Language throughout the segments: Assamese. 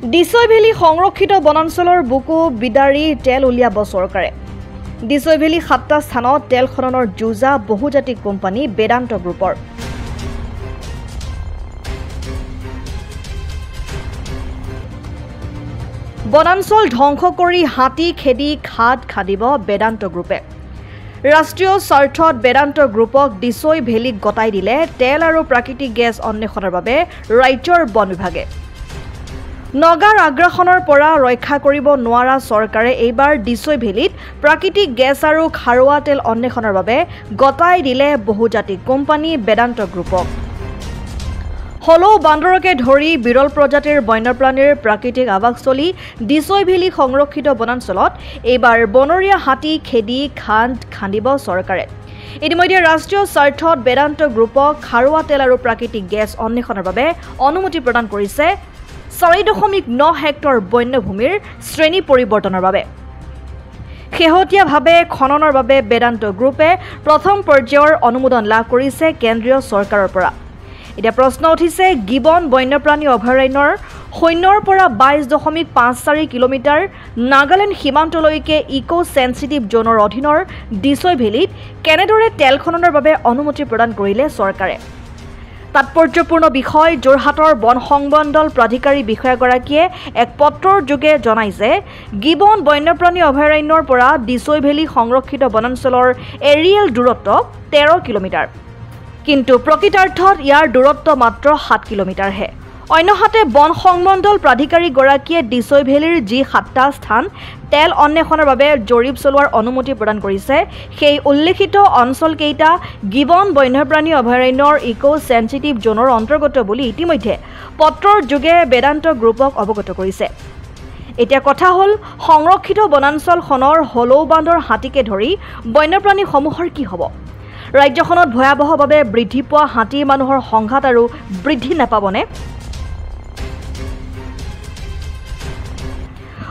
ডিছৈ ভেলী সংৰক্ষিত বনাঞ্চলৰ বুকু বিদাৰি তেল উলিয়াব চৰকাৰে। ডিছৈ ভেলী 7টা স্থানত তেল খননৰ যুঁজা বহুজাতিক কোম্পানী বেদান্ত গ্ৰুপৰ। বনাঞ্চল ধ্বংস কৰি হাতী খেদি খাদ খাদিব বেদান্ত গ্ৰুপে। ৰাষ্ট্ৰীয় স্বাৰ্থত বেদান্ত গ্ৰুপক ডিছৈ ভেলীক গতাই দিলে তেল আৰু প্ৰাকৃতিক গেছ অন্বেষণৰ বাবে ৰাজ্যৰ বন বিভাগে। নগাৰ আগ্ৰাসনৰ পৰা ৰক্ষা কৰিব নোৱাৰা চৰকাৰে এইবাৰ ডিছৈ ভেলীত প্ৰাকৃতিক গেছ আৰু খাৰুৱা তেল অন্বেষণৰ বাবে গতাই দিলে বহুজাতিক কোম্পানী বেদান্ত গ্ৰুপক। হলৌ বান্দৰকে ধৰি বিৰল প্ৰজাতিৰ বন্যপ্ৰাণীৰ প্ৰাকৃতিক আৱাসস্থলী ডিছৈ ভেলী সংৰক্ষিত বনাঞ্চলত এইবাৰ বনৰীয়া হাতী খেদি খান্দিব চৰকাৰে। ইতিমধ্যে ৰাষ্ট্ৰীয় স্বাৰ্থত বেদান্ত গ্ৰুপক খাৰুৱা তেল আৰু প্ৰাকৃতিক গেছ অন্বেষণৰ বাবে অনুমতি প্ৰদান কৰিছে 4.9 হেক্টৰ বন্যভূমিৰ শ্ৰেণী পৰিৱৰ্তনৰ বাবে। শেহতীয়াভাৱে খননৰ বাবে বেদান্ত গ্ৰুপে প্ৰথম পৰ্যায়ৰ অনুমোদন লাভ কৰিছে কেন্দ্ৰীয় চৰকাৰৰ পৰা। এতিয়া প্ৰশ্ন উঠিছে গিবন বন্যপ্ৰাণী অভয়াৰণ্যৰ শূন্যৰ পৰা 22.54 কিলোমিটাৰ নাগালেণ্ড সীমান্তলৈকে ইকো চেন্সিটিভ জোনৰ অধীনৰ ডিছৈ ভেলীত কেনেদৰে তেল খননৰ বাবে অনুমতি প্ৰদান কৰিলে চৰকাৰে। তাৎপৰ্যপূৰ্ণ বিষয় যোৰহাটৰ বন সংমণ্ডল প্ৰাধিকাৰী বিষয়াগৰাকীয়ে এক পত্ৰৰ যোগে জনায় যে গিবন বন্যপ্ৰাণী অভয়াৰণ্যৰ পৰা ডিছৈ ভেলী সংৰক্ষিত বনাঞ্চলৰ এৰিয়েল দূৰত্ব 13 কিলোমিটাৰ, কিন্তু প্ৰকৃতাৰ্থত ইয়াৰ দূৰত্ব মাত্ৰ 7 কিলোমিটাৰহে। অন্যহাতে বন সংমণ্ডল প্ৰাধিকাৰীগৰাকীয়ে ডিছৈ ভেলীৰ যি 7টা স্থান তেল অন্বেষণৰ বাবে জৰীপ চলোৱাৰ অনুমতি প্ৰদান কৰিছে সেই উল্লেখিত অঞ্চলকেইটা গিবন বন্যপ্ৰাণী অভয়াৰণ্যৰ ইকো চেন্সিটিভ জোনৰ অন্তৰ্গত বুলি ইতিমধ্যে পত্ৰৰ যোগে বেদান্ত গ্ৰুপক অৱগত কৰিছে। এতিয়া কথা হ'ল সংৰক্ষিত বনাঞ্চলখনৰ হলৌ বান্দৰ হাতীকে ধৰি বন্যপ্ৰাণীসমূহৰ কি হ'ব? ৰাজ্যখনত ভয়াৱহভাৱে বৃদ্ধি পোৱা হাতী মানুহৰ সংঘাত আৰু বৃদ্ধি নাপাবনে?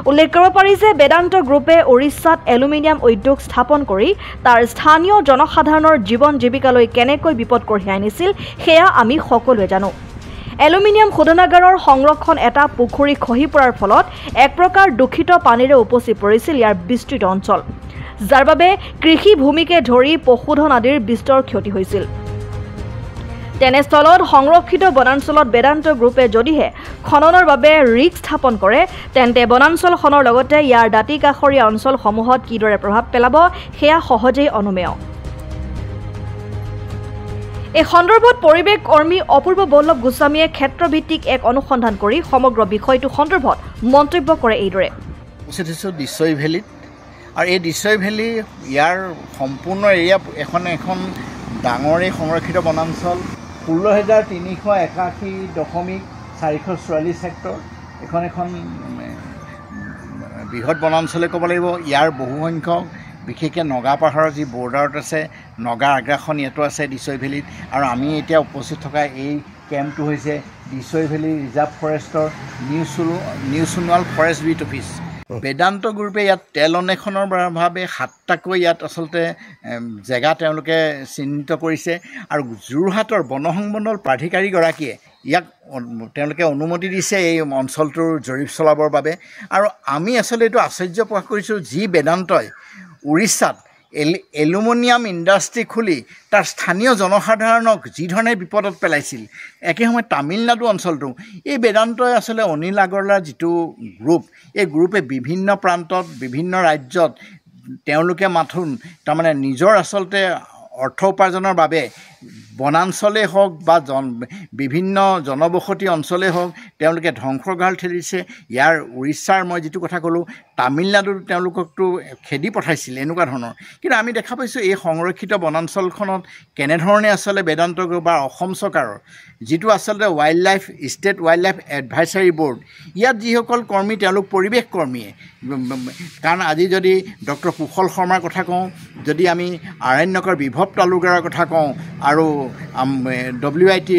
উল্লেখ কৰিব পাৰি যে বেদান্ত গ্ৰুপে উৰিষ্যাত এলুমিনিয়াম উদ্যোগ স্থাপন কৰি তাৰ স্থানীয় জনসাধাৰণৰ জীৱন জীৱিকালৈ কেনেকৈ বিপদ কঢ়িয়াই আনিছিল সেয়া আমি সকলোৱে জানো। এলুমিনিয়াম শোধনাগাৰৰ সংৰক্ষণ এটা পুখুৰী খহি পৰাৰ ফলত এক প্ৰকাৰ দূষিত পানীৰে উপচি পৰিছিল ইয়াৰ বিস্তৃত অঞ্চল, যাৰ বাবে কৃষি ভূমিকে ধৰি পশুধন আদিৰ বিস্তৰ ক্ষতি হৈছিল। তেনেস্থলত সংৰক্ষিত বনাঞ্চলত বেদান্ত গ্ৰুপে যদিহে খননৰ বাবে ৰিক্স স্থাপন কৰে তেন্তে বনাঞ্চলখনৰ লগতে ইয়াৰ দাঁতি কাষৰীয়া অঞ্চলসমূহত কিদৰে প্ৰভাৱ পেলাব সেয়া সহজেই অনুমেয়। এই সন্দৰ্ভত পৰিৱেশ কৰ্মী অপূৰ্ব বল্লভ গোস্বামীয়ে ক্ষেত্ৰভিত্তিক এক অনুসন্ধান কৰি সমগ্ৰ বিষয়টো সন্দৰ্ভত মন্তব্য কৰে এইদৰে। ডিছৈ ভেলীত আৰু এই ডিছৈ ভেলী ইয়াৰ সম্পূৰ্ণ এৰিয়া এখন ডাঙৰেই সংৰক্ষিত বনাঞ্চল 16,381.444 হেক্টৰ। এখন বৃহৎ বনাঞ্চলে ক'ব লাগিব। ইয়াৰ বহুসংখ্যক বিশেষকৈ নগা পাহাৰৰ যি বৰ্ডাৰত আছে, নগা আগ্ৰাসন ইয়াতো আছে ডিছৈ ভেলীত। আৰু আমি এতিয়া উপস্থিত থকা এই কেম্পটো হৈছে ডিছৈ ভেলী ৰিজাৰ্ভ ফৰেষ্টৰ new Sonowal forest beat office. Vedanta গ্ৰুপে ইয়াত তেল অন্বেষণৰ বাবে 7টাকৈ ইয়াত আচলতে জেগা তেওঁলোকে চিহ্নিত কৰিছে আৰু যোৰহাটৰ বন সংমণ্ডল প্ৰাধিকাৰীগৰাকীয়ে ইয়াক তেওঁলোকে অনুমতি দিছে এই অঞ্চলটোৰ জৰীপ চলাবৰ বাবে। আৰু আমি আচলতে এইটো আশ্চৰ্য প্ৰকাশ কৰিছোঁ যি বেদান্তই উৰিষ্যাত এলুমিনিয়াম ইণ্ডাষ্ট্ৰি খুলি তাৰ স্থানীয় জনসাধাৰণক যিধৰণে বিপদত পেলাইছিল, একে সময়ত তামিলনাডু অঞ্চলটো এই বেদান্তই আচলতে অনিল আগৰৱালাৰ যিটো গ্ৰুপ, এই গ্ৰুপে বিভিন্ন প্ৰান্তত বিভিন্ন ৰাজ্যত তেওঁলোকে তাৰমানে নিজৰ আচলতে অৰ্থ উপাৰ্জনৰ বাবে বনাঞ্চলেই হওক বা বিভিন্ন জনবসতি অঞ্চলেই হওক তেওঁলোকে ধ্বংসৰ ঠেলিছে। ইয়াৰ উৰিষ্যাৰ মই যিটো কথা ক'লোঁ, তামিলনাডুত তেওঁলোককতো খেদি পঠাইছিল এনেকুৱা ধৰণৰ। কিন্তু আমি দেখা পাইছোঁ এই সংৰক্ষিত বনাঞ্চলখনত কেনেধৰণে আচলতে বেদান্ত গ্ৰুপ বা অসম চৰকাৰৰ যিটো আচলতে state wild life advisory board, ইয়াত যিসকল কৰ্মী তেওঁলোক পৰিৱেশ কৰ্মীয়ে। কাৰণ আজি যদি ডক্টৰ কুশল শৰ্মাৰ কথা কওঁ, যদি আমি আৰণ্যকৰ বিভৱ তালুকদাৰৰ কথা কওঁ আৰু WIT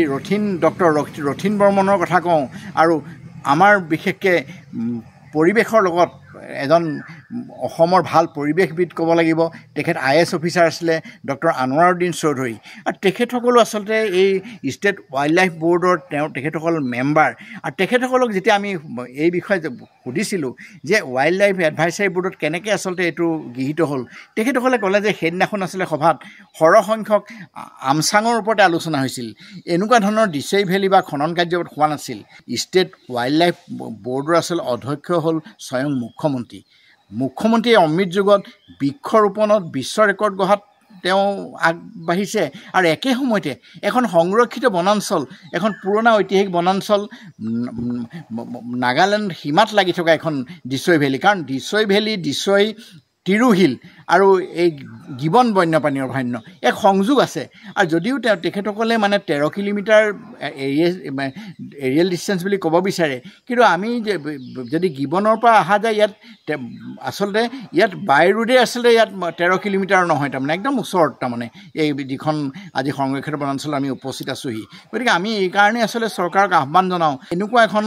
ডক্টৰ ৰথীন বৰ্মনৰ কথা কওঁ আৰু আমাৰ বিশেষকৈ পৰিৱেশৰ লগত এজন অসমৰ ভাল পৰিৱেশবিদ ক'ব লাগিব তেখেত IAS অফিচাৰ আছিলে ডক্টৰ আনোৱাৰুদ্দিন চৌধুৰী আৰু তেখেতসকলো আচলতে এই ষ্টেট ৱাইল্ড লাইফ বৰ্ডৰ তেখেতসকল মেম্বাৰ আৰু তেখেতসকলক যেতিয়া আমি এই বিষয়ে সুধিছিলোঁ যে ৱাইল্ড লাইফ এডভাইচাৰী বৰ্ডত কেনেকৈ আচলতে এইটো গৃহীত হ'ল তেখেতসকলে ক'লে যে সেইদিনাখন আচলতে সভাত সৰহসংখ্যক আমচাঙৰ ওপৰতে আলোচনা হৈছিল এনেকুৱা ধৰণৰ দিছৈ ভেলী বা খনন কাৰ্য হোৱা নাছিল ষ্টেট ৱাইল্ড লাইফ বৰ্ডৰ আচলতে অধ্যক্ষ হ'ল স্বয়ং মুখ্যমন্ত্ৰীয়ে অমৃত যুগত বৃক্ষৰোপণত বিশ্ব ৰেকৰ্ড গঢ়াত তেওঁ আগবাঢ়িছে আৰু একে সময়তে এখন সংৰক্ষিত বনাঞ্চল এখন পুৰণা ঐতিহাসিক বনাঞ্চল নাগালেণ্ড সীমাত লাগি থকা এখন দিছৈ ভেলী কাৰণ দিছৈ ভেলী দিছৈ তিৰুহিল আৰু এই গিবন বন্যপ্ৰাণী অভয়াৰণ্য এক সংযোগ আছে আৰু যদিও তেখেতসকলে মানে 13 কিলোমিটাৰ এৰিয়েল ডিষ্টেঞ্চ বুলি ক'ব বিচাৰে কিন্তু আমি যদি গিবনৰ পৰা অহা যায় ইয়াত আচলতে ইয়াত বাই ৰোডে আচলতে ইয়াত 13 কিলোমিটাৰ নহয় তাৰমানে একদম ওচৰত তাৰমানে এই যিখন আজি সংৰক্ষিত বনাঞ্চলত আমি উপস্থিত আছোঁহি গতিকে আমি এইকাৰণে আচলতে চৰকাৰক আহ্বান জনাওঁ এনেকুৱা এখন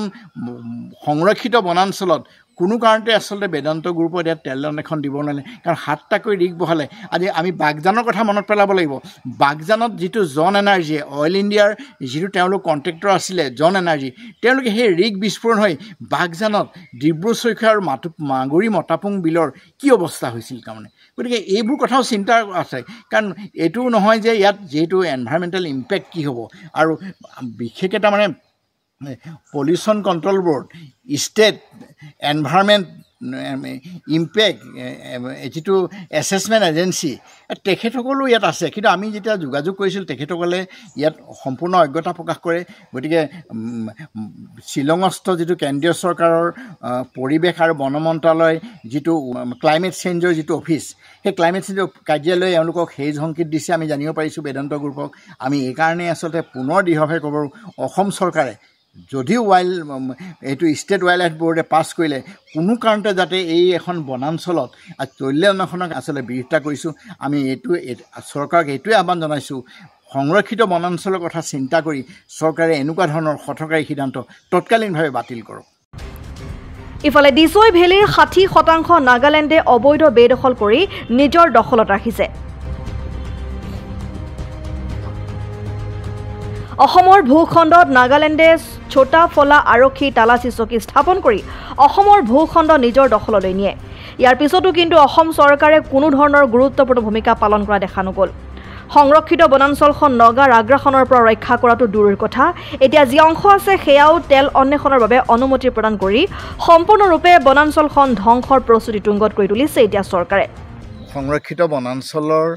সংৰক্ষিত বনাঞ্চলত কোনো কাৰণতে আচলতে বেদান্ত গ্ৰুপত ইয়াত তেলন এখন দিব নোৱাৰে কাৰণ 7টাকৈ ৰিগ বহালে আজি আমি বাগজানৰ কথা মনত পেলাব লাগিব বাগজানত যিটো জন এনাৰ্জি অইল ইণ্ডিয়াৰ যিটো তেওঁলোক কণ্ট্ৰেক্টৰ আছিলে জন এনাৰ্জি তেওঁলোকে সেই ৰিগ বিস্ফোৰণ হৈ বাগজানত ডিব্ৰুচৈখোৱা আৰু মাগুৰী মতাপুং বিলৰ কি অৱস্থা হৈছিল তাৰমানে গতিকে এইবোৰ কথাও চিন্তা আছে কাৰণ এইটো নহয় যে ইয়াত যিহেতু এনভাইৰমেণ্টেল ইম্পেক্ট কি হ'ব আৰু বিশেষকৈ তাৰমানে pollution control board state environment impact যিটো এছেছমেণ্ট এজেঞ্চি তেখেতসকলো ইয়াত আছে কিন্তু আমি যেতিয়া যোগাযোগ কৰিছিলোঁ তেখেতসকলে ইয়াত সম্পূৰ্ণ অজ্ঞতা প্ৰকাশ কৰে গতিকে শ্বিলঙস্থ যিটো কেন্দ্ৰীয় চৰকাৰৰ পৰিৱেশ আৰু বন মন্ত্ৰালয় যিটো ক্লাইমেট চেঞ্জৰ যিটো অফিচ সেই ক্লাইমেট চেঞ্জৰ কাৰ্যালয়ে এওঁলোকক সেউজ সংকেত দিছে আমি জানিব পাৰিছোঁ বেদান্ত গ্ৰুপক আমি এইকাৰণে আচলতে পুনৰ দৃঢ়ভাৱে ক'ব অসম চৰকাৰে যদিও এইটো ষ্টেট ৱাইল্ড লাইফ বৰ্ডে পাছ কৰিলে কোনো কাৰণতে যাতে এই এখন বনাঞ্চলত তৈল্যখনক আচলতে বিৰোধিতা কৰিছোঁ আমি চৰকাৰক এইটোৱে আহ্বান জনাইছোঁ সংৰক্ষিত বনাঞ্চলৰ কথা চিন্তা কৰি চৰকাৰে এনেকুৱা ধৰণৰ হঠকাৰী সিদ্ধান্ত তৎকালীনভাৱে বাতিল কৰক ইফালে দিছৈ ভেলীৰ 60% নাগালেণ্ডে অবৈধ বেদখল কৰি নিজৰ দখলত ৰাখিছে অসমৰ ভূখণ্ডত নাগালেণ্ডে ছোটা ফলা আৰক্ষী তালাচী চকী স্থাপন কৰি অসমৰ ভূখণ্ড নিজৰ দখললৈ নিয়ে ইয়াৰ পিছতো কিন্তু অসম চৰকাৰে কোনো ধৰণৰ গুৰুত্বপূৰ্ণ ভূমিকা পালন কৰা দেখা নগ'ল সংৰক্ষিত বনাঞ্চলখন নগাৰ আগ্ৰাসনৰ পৰা ৰক্ষা কৰাটো দূৰৰ কথা এতিয়া যি অংশ আছে সেয়াও তেল অন্বেষণৰ বাবে অনুমতি প্ৰদান কৰি সম্পূৰ্ণৰূপে বনাঞ্চলখন ধ্বংসৰ প্ৰস্তুতি তুংগত কৰি তুলিছে এতিয়া চৰকাৰে সংৰক্ষিত বনাঞ্চলৰ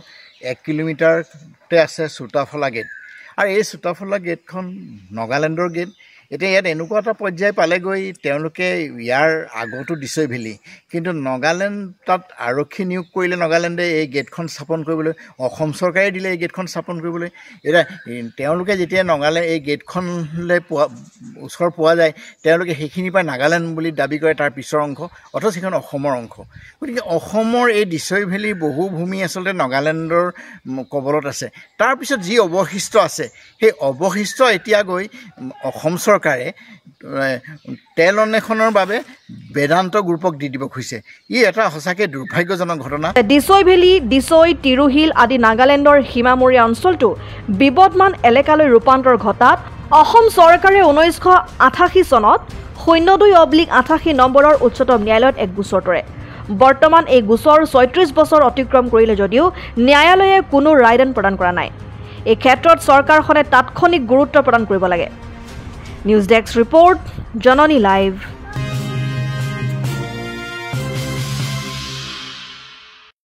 1 কিলোমিটাৰতে আছে ছোটাফলা গেট আৰু এই ছোটাফলা গেটখন নাগালেণ্ডৰ গেট এতিয়া ইয়াত এনেকুৱা এটা পৰ্যায় পালেগৈ তেওঁলোকে ইয়াৰ আগতো দিছৈ ভেলী কিন্তু নাগালেণ্ড তাত আৰক্ষী নিয়োগ কৰিলে নাগালেণ্ডে এই গেটখন স্থাপন কৰিবলৈ অসম চৰকাৰে দিলে এই গেটখন স্থাপন কৰিবলৈ এতিয়া তেওঁলোকে যেতিয়া নাগালেণ্ড এই গেটখনলৈ ওচৰ পোৱা যায় তেওঁলোকে সেইখিনিৰ পৰা নাগালেণ্ড বুলি দাবী কৰে তাৰ পিছৰ অংশ অথচ সেইখন অসমৰ অংশ গতিকে অসমৰ এই দিছৈ ভেলীৰ বহু ভূমি আচলতে নাগালেণ্ডৰ কবলত আছে তাৰপিছত যি অৱশিষ্ট আছে সেই অৱশিষ্ট এতিয়া গৈ অসম চৰকাৰে তেল অন্বেষণৰ বাবে বেদান্ত গ্ৰুপক দি দিব খুজিছে ই এটা সঁচাকৈ দুৰ্ভাগ্যজনক ঘটনা দিছৈ ভেলী দিছৈ তিৰুহিল আদি নাগালেণ্ডৰ সীমামূৰীয়া অঞ্চলটো বিপদমান এলেকালৈ ৰূপান্তৰ ঘটাত অসম চৰকাৰে 1988 চনত 02/88 নম্বৰৰ উচ্চতম ন্যায়ালয়ত এক গোচৰ তৰে বৰ্তমান এই গোচৰ 36 বছৰ অতিক্ৰম কৰিলে যদিও ন্যায়ালয়ে কোনো ৰায়দান প্ৰদান কৰা নাই এই ক্ষেত্ৰত চৰকাৰখনে তাৎক্ষণিক গুৰুত্ব প্ৰদান কৰিব লাগে নিউজ ডেস্ক ৰিপোৰ্ট জননী লাইভ